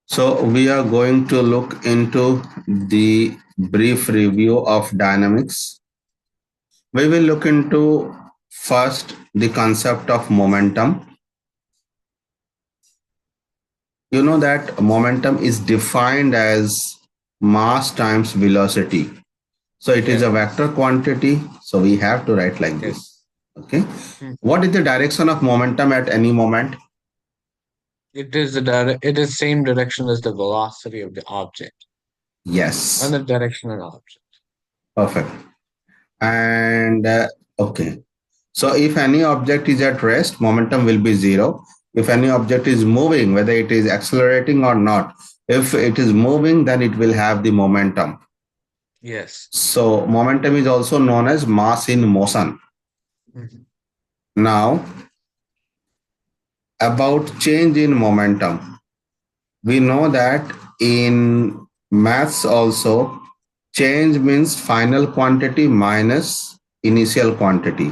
So we are going to look into the brief review of dynamics. We will look into first the concept of momentum. You know that momentum is defined as mass times velocity. So it is Yeah. a vector quantity. So we have to write like Okay. this. Okay. Hmm. What is the direction of momentum at any moment? It is same direction as the velocity of the object and Yes. the direction of the object. Perfect. And okay. So if any object is at rest, momentum will be zero. If any object is moving, whether it is accelerating or not, if it is moving, then it will have the momentum. Yes. So momentum is also known as mass in motion. Mhm. Now, about change in momentum, we know that in maths also, change means final quantity minus initial quantity.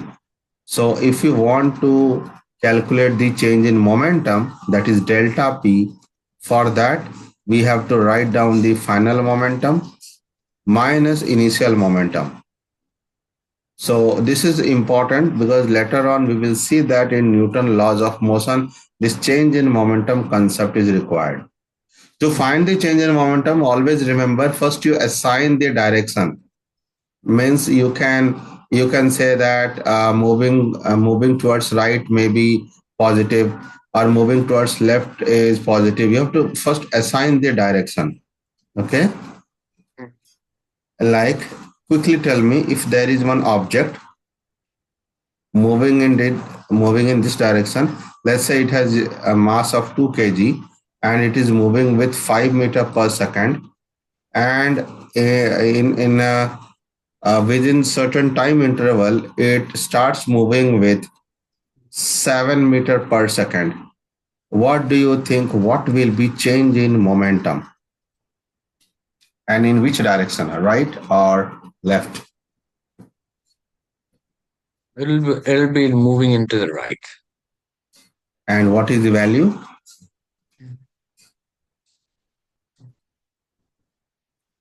So if you want to calculate the change in momentum, that is delta P, for that we have to write down the final momentum minus initial momentum. So this is important because later on we will see that in Newton laws of motion, this change in momentum concept is required. To find the change in momentum, always remember first you assign the direction. Means you can say that moving towards right may be positive or moving towards left is positive. You have to first assign the direction. Okay, like quickly tell me if there is one object moving in it moving in this direction. Let's say it has a mass of 2 kg and it is moving with 5 meter per second, and within certain time interval it starts moving with 7 meter per second. What do you think, what will be change in momentum, and in which direction, right or left? It'll be moving into the right. And what is the value?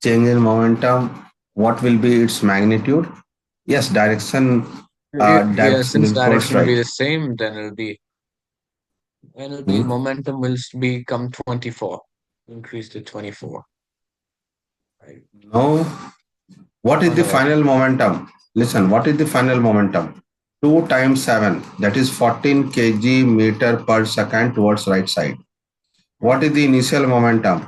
Change in momentum, what will be its magnitude? Yes, Yeah, direction since is towards direction will be right. the same, then it'll be Hmm? momentum will become 24, increase to 24. Right. No. What is the Otherwise, final momentum? Listen, what is the final momentum? 2 times 7, that is 14 kg meter per second towards right side. What is the initial momentum?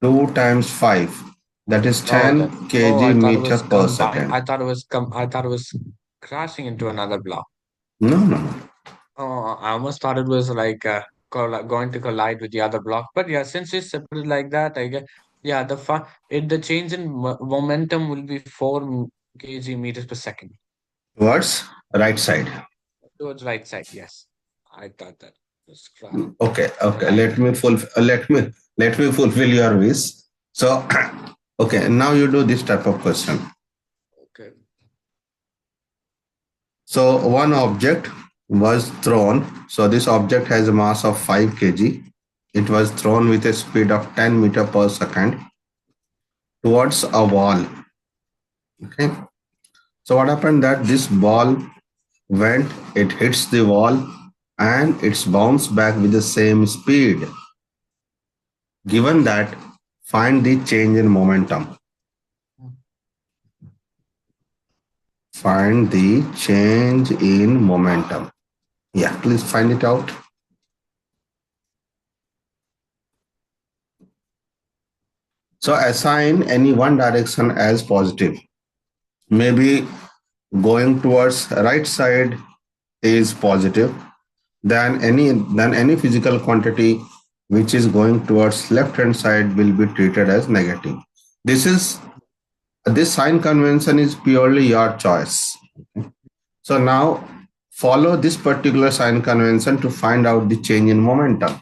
2 times 5, that is oh, 10 I kg thought it meter was per second. I thought it was crashing into another block. No, no, no. Oh, I almost thought it was like going to collide with the other block. But yeah, since it's separated like that, I guess yeah, the change in momentum will be 4 kg meters per second Towards right side. towards right side. Yes, I thought that was crash Okay, okay. colliding. Let me fulfill your wish. So, okay. Now you do this type of question. Okay. So one object was thrown. So this object has a mass of 5 kg. It was thrown with a speed of 10 meter per second towards a wall. Okay. So what happened that this ball went, it hits the wall and it's bounced back with the same speed. Given that, find the change in momentum. Find the change in momentum. Yeah, please find it out. So assign any one direction as positive. Maybe going towards right side is positive. Then any physical quantity which is going towards left hand side will be treated as negative. This is this sign convention is purely your choice. So now follow this particular sign convention to find out the change in momentum.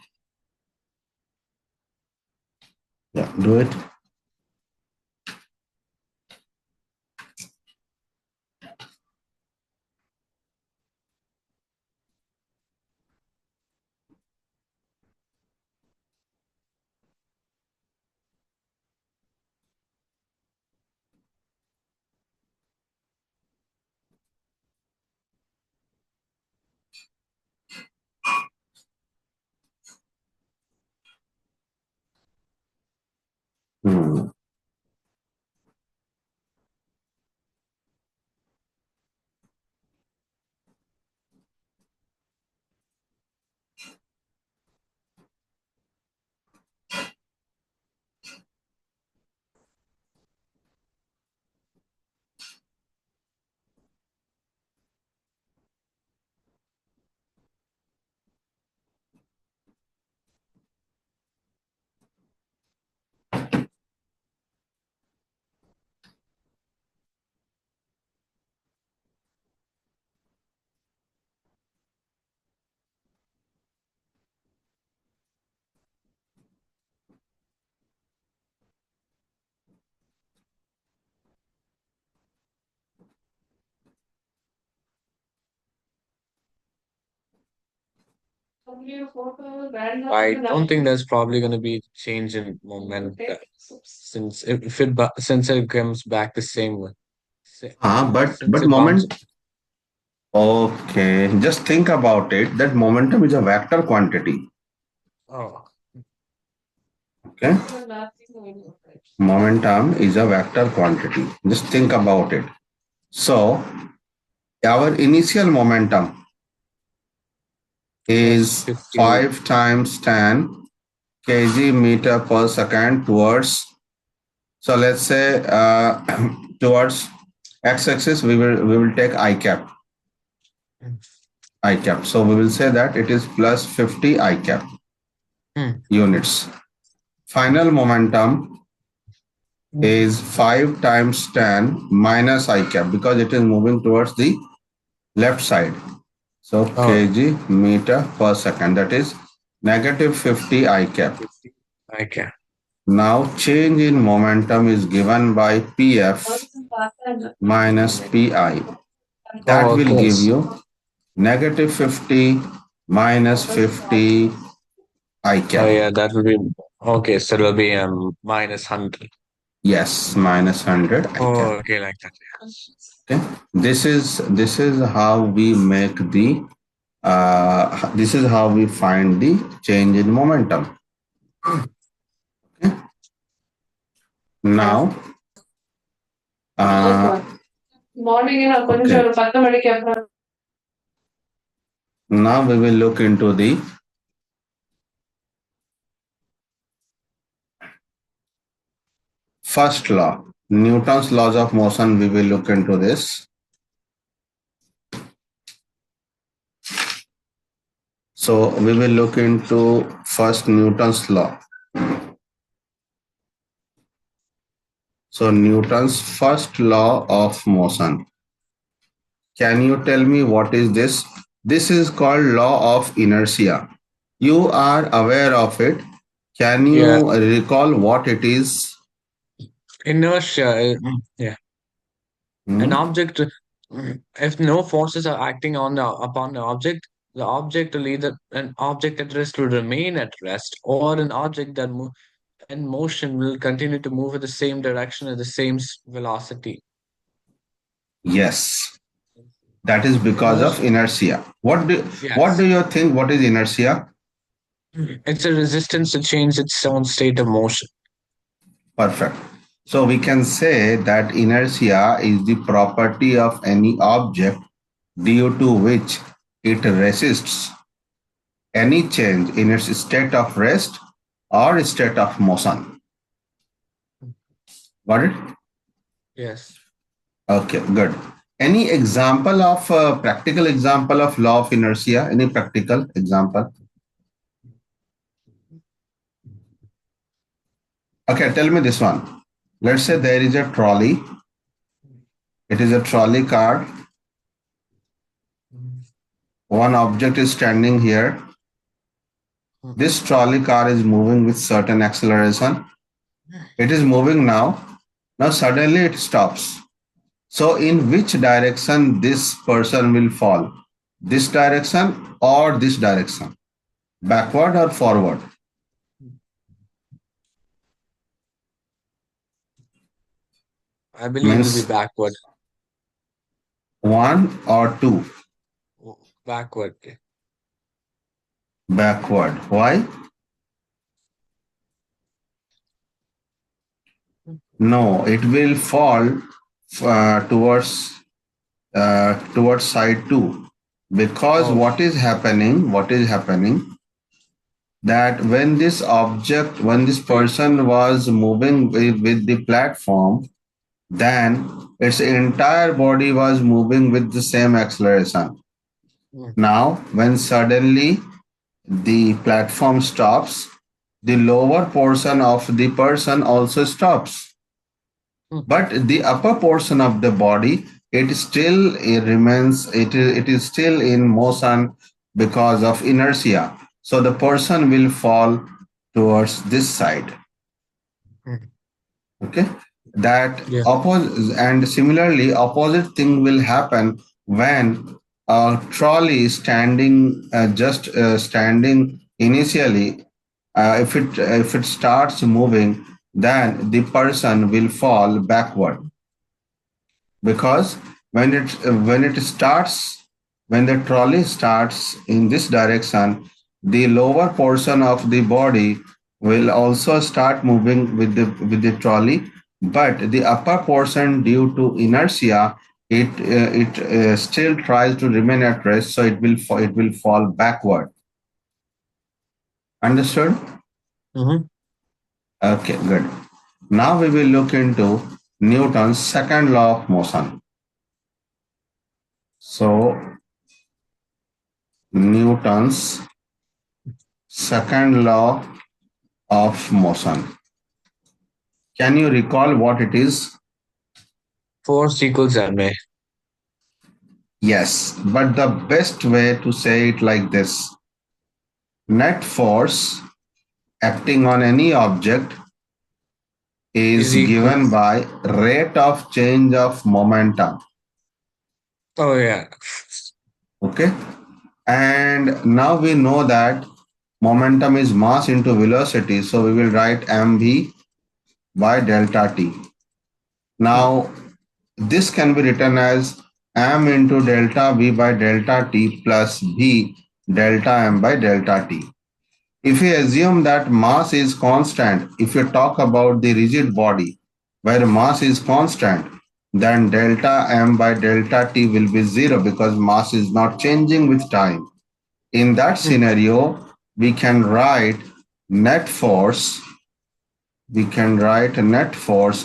Yeah, do it. I don't think there's probably going to be change in momentum since it comes back the same way. But Since it bounces. moment. Okay, just think about it. That momentum is a vector quantity. Oh, Okay, momentum is a vector quantity. Just think about it. So our initial momentum was is 50. 5 times 10 kg meter per second towards. So let's say towards x-axis we will take I cap. I cap. So we will say that it is plus 50 I cap Hmm. units. Final momentum is 5 times 10 minus I cap because it is moving towards the left side. So Oh, kg meter per second, that is negative 50 I cap. 50. Okay. Now change in momentum is given by PF minus PI. That Oh, will okay. give you negative 50 minus 50 I Oh, cap. yeah, that will be okay. So it'll be minus 100. Yes, minus 100 I Oh, cap. okay, like that. Okay. This is how we make the this is how we find the change in momentum. Yeah. Okay. Now, uh, okay. Now we will look into the first law, Newton's laws of motion. We will look into this. So we will look into first Newton's law. So Newton's first law of motion. Can you tell me what is this? This is called law of inertia. You are aware of it. Can Yeah, you recall what it is? inertia. Yeah, an Hmm? object. If no forces are acting on upon the object will either an object at rest will remain at rest, or an object that in motion will continue to move in the same direction at the same velocity. Yes, that is because Most, of inertia. What do yes, you think? What is inertia? it's a resistance to change its own state of motion. Perfect. So we can say that inertia is the property of any object due to which it resists any change in its state of rest or state of motion. Got it? Yes. Okay, good. Any example of practical example of law of inertia? Any practical example? Okay, tell me this one. Let's say there is a trolley. It is a trolley car. One object is standing here. This trolley car is moving with certain acceleration. It is moving now. Now suddenly it stops. So in which direction this person will fall? This direction or this direction? Backward or forward? I believe it'll be Means backward. one or two? Backward. Backward. Why? No, it will fall towards side two, because Oh, what is happening that when this person was moving with the platform, then its entire body was moving with the same acceleration. mm, Now when suddenly the platform stops, the lower portion of the person also stops, mm, but the upper portion of the body, it is still in motion because of inertia. So the person will fall towards this side. mm. Okay, that Yeah. opposite, and similarly opposite thing will happen when a trolley standing just standing initially, if it starts moving, then the person will fall backward, because when the trolley starts in this direction, the lower portion of the body will also start moving with the trolley, but the upper portion, due to inertia, it still tries to remain at rest, so it will fall backward. Understood? Mm-hmm. Okay, good. Now we will look into Newton's second law of motion. So Newton's second law of motion. Can you recall what it is? Force equals ma. Yes, but the best way to say it like this: net force acting on any object Is is equal. given by rate of change of momentum. Oh yeah. Okay? And now we know that momentum is mass into velocity, so we will write mv by delta t. Now, this can be written as m into delta v by delta t plus v delta m by delta t. If we assume that mass is constant, if you talk about the rigid body where mass is constant, then delta m by delta t will be zero because mass is not changing with time. In that scenario, we can write net force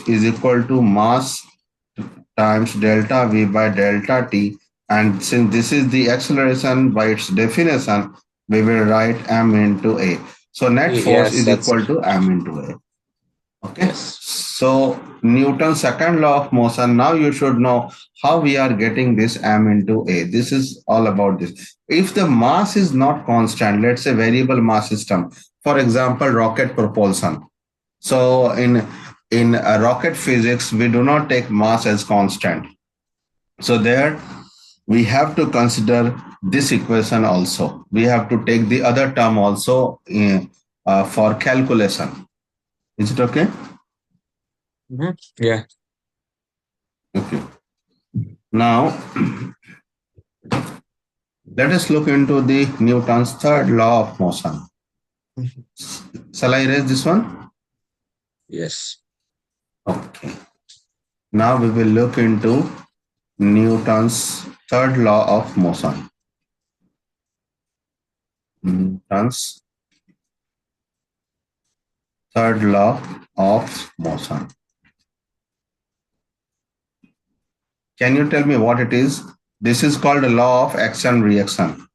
is equal to mass times delta v by delta t, and since this is the acceleration by its definition, we will write m into a. So net force Yes, is that's equal to m into a. Okay. yes. So Newton's second law of motion, now you should know how we are getting this m into a. This is all about this. If the mass is not constant, let's say variable mass system, for example, rocket propulsion. So in rocket physics, we do not take mass as constant. So there we have to consider this equation also. We have to take the other term also for calculation. Is it okay? Mm-hmm. Yeah. Okay. Now let us look into the Newton's third law of motion. Mhm. Shall I erase this one? Yes. Okay. Now we will look into Newton's third law of motion. Newton's third law of motion. Can you tell me what it is? This is called the law of action reaction.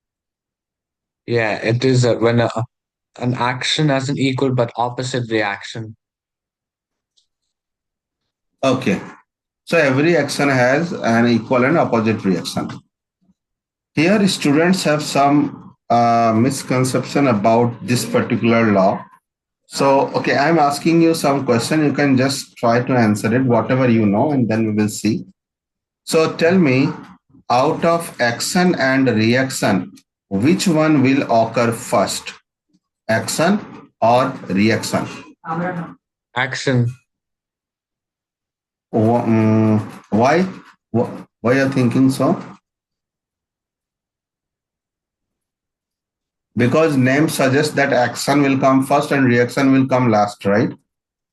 Yeah, it is when an action has an equal but opposite reaction. Okay. So every action has an equal and opposite reaction. Here, students have some misconception about this particular law. So, okay, I'm asking you some question. You can just try to answer it, whatever you know, and then we will see. So, tell me, out of action and reaction, which one will occur first? Action or reaction? Action. Why? Why are you thinking so? Because name suggests that action will come first and reaction will come last, right?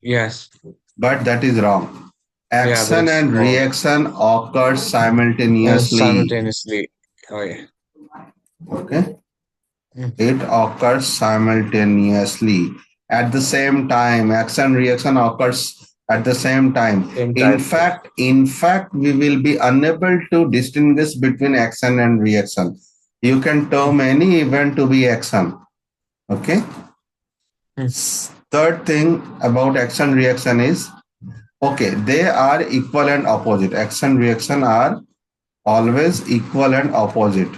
Yes. But that is wrong. Yeah, Action that's and wrong. reaction occurs simultaneously. Simultaneously. Oh yeah. Okay, Mm. it occurs simultaneously at the same time. Action reaction occurs at the same time. Same In time. Yeah. fact, we will be unable to distinguish between action and reaction. You can term any event to be action. Okay. Mm. Third thing about action reaction is, okay, they are equal and opposite. Action reaction are always equal and opposite.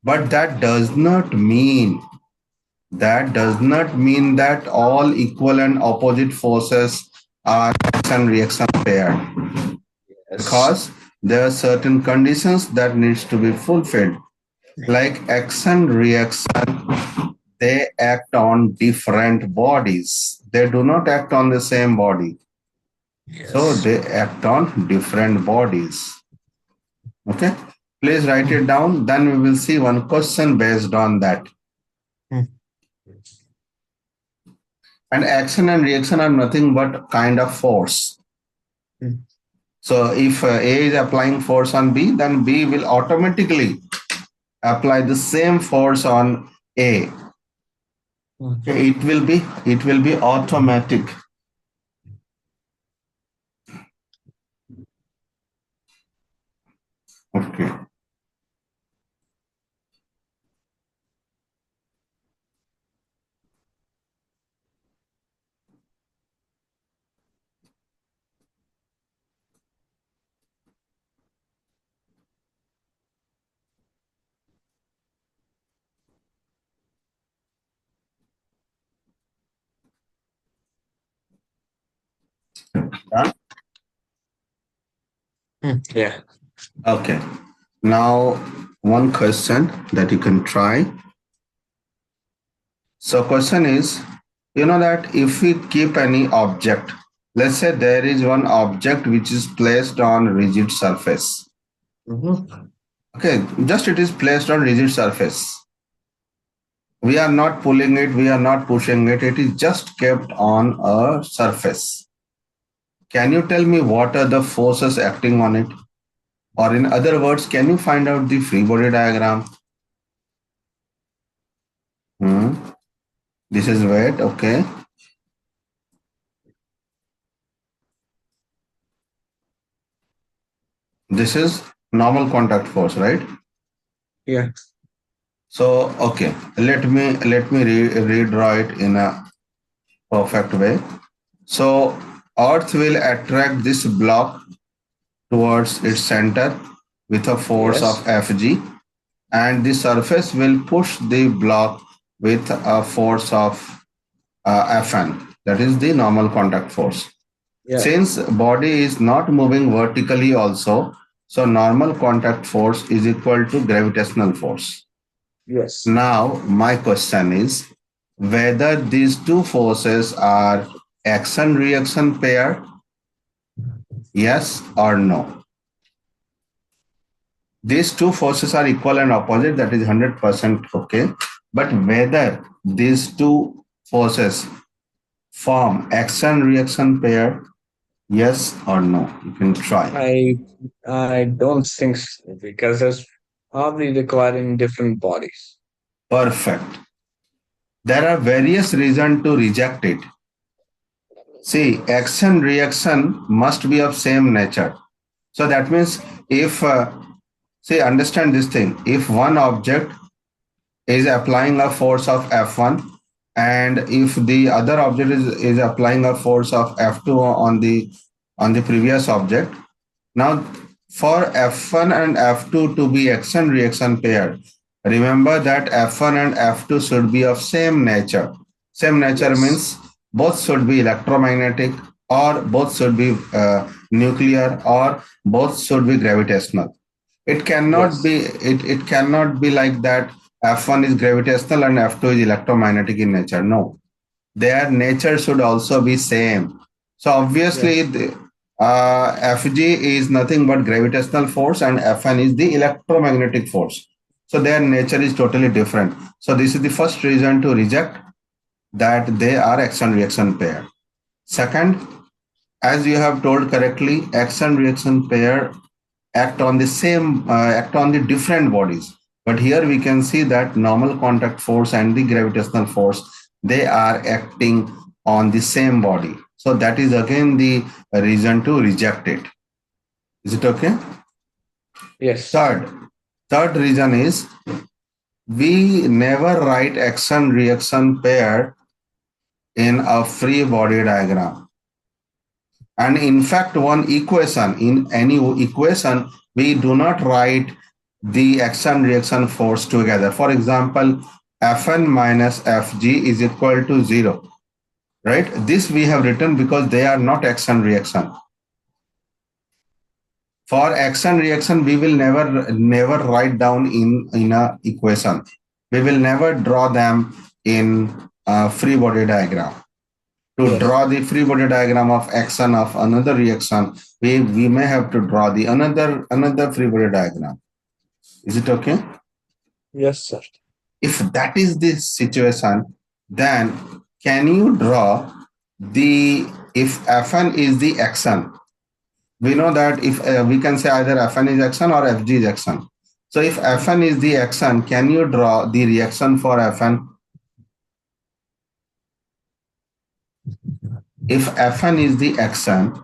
But that does not mean that all equal and opposite forces are action reaction paired, Yes. because there are certain conditions that needs to be fulfilled. Like action reaction, they act on different bodies. They do not act on the same body. So Yes. they act on different bodies. Okay. Please write it down. Then we will see one question based on that. Mm. And action and reaction are nothing but kind of force. Mm. So if A is applying force on B, then B will automatically apply the same force on A. Mm. Okay, it will be automatic. Okay. Done? Yeah. Okay. Now one question that you can try. So question is, you know that if we keep any object, let's say there is one object which is placed on rigid surface. Mm-hmm. Okay, just it is placed on rigid surface. We are not pulling it, we are not pushing it, it is just kept on a surface. Can you tell me what are the forces acting on it? Or in other words, can you find out the free body diagram? Hmm. This is weight, okay. This is normal contact force, right? Yeah. So, okay, let me redraw it in a perfect way. So, Earth will attract this block towards its center with a force of Yes. Fg, and the surface will push the block with a force of Fn. That is the normal contact force. Yeah. Since body is not moving vertically also, so normal contact force is equal to gravitational force. Yes. Now, my question is whether these two forces are action reaction pair, yes or no. These two forces are equal and opposite, that is 100% okay. But whether these two forces form action reaction pair, yes or no, you can try. I I don't think so, because it's probably requiring different bodies. Perfect. There are various reasons to reject it. See, action reaction must be of same nature. So that means if, see, understand this thing. If one object is applying a force of F1 and if the other object is applying a force of F2 on the previous object, now for F1 and F2 to be action reaction pair, remember that F1 and F2 should be of same nature. Same nature Yes. means both should be electromagnetic or both should be nuclear or both should be gravitational. It cannot be like that F1 is gravitational and F2 is electromagnetic in nature. No, their nature should also be same. So obviously, Yes. Fg is nothing but gravitational force and Fn is the electromagnetic force. So their nature is totally different. So this is the first reason to reject that they are action reaction pair. Second, as you have told correctly, action reaction pair act on the different bodies. But here we can see that normal contact force and the gravitational force, they are acting on the same body. So that is again the reason to reject it. Is it okay? Yes. Third reason is we never write action reaction pair in a free body diagram. And in fact, one equation, in any equation, we do not write the action reaction force together. For example, Fn minus Fg is equal to 0, right? This we have written because they are not action reaction. For action reaction, we will never write down in a equation. We will never draw them in a free body diagram. To Yes. draw the free body diagram of action of another reaction, we may have to draw the another free body diagram. Is it okay? Yes, sir. If that is the situation, then can you draw the, if Fn is the action, we know that if we can say either Fn is action or Fg is action. So if Fn is the action, can you draw the reaction for Fn? If Fn is the action,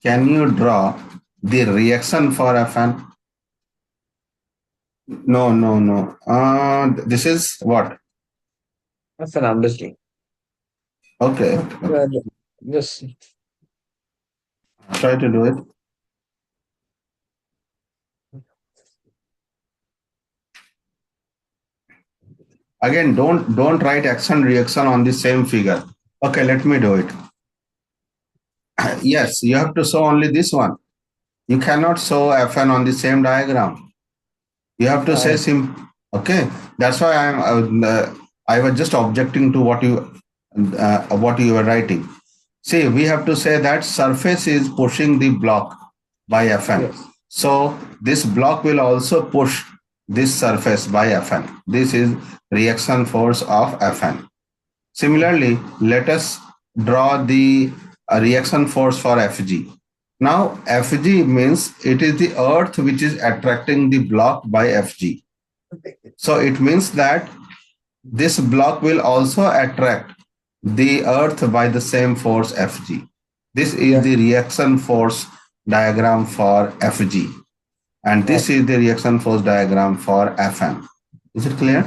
can you draw the reaction for Fn? No, no, no. This is what? That's an understanding. Okay, Well, okay. yes. Try to do it. Again, don't write action reaction on the same figure. Okay, let me do it. Yes, you have to show only this one. You cannot show Fn on the same diagram. You have to say I sim. Okay, that's why I was just objecting to what you were writing. See, we have to say that surface is pushing the block by Fn. yes. So this block will also push this surface by Fn. This is reaction force of Fn. Similarly, let us draw the reaction force for Fg. Now, Fg means it is the earth which is attracting the block by Fg. So it means that this block will also attract the earth by the same force Fg. This is Yes. the reaction force diagram for Fg. And this Okay. is the reaction force diagram for Fn. Is it clear?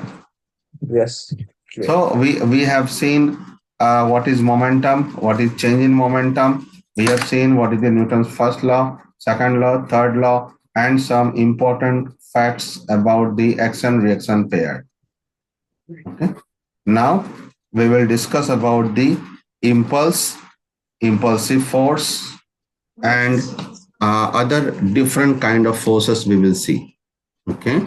Yes. Clear. So we have seen what is momentum, what is change in momentum. We have seen what is the Newton's first law, second law, third law, and some important facts about the action reaction pair. Okay. Now we will discuss about the impulse, impulsive force, and other different kind of forces we will see. Okay.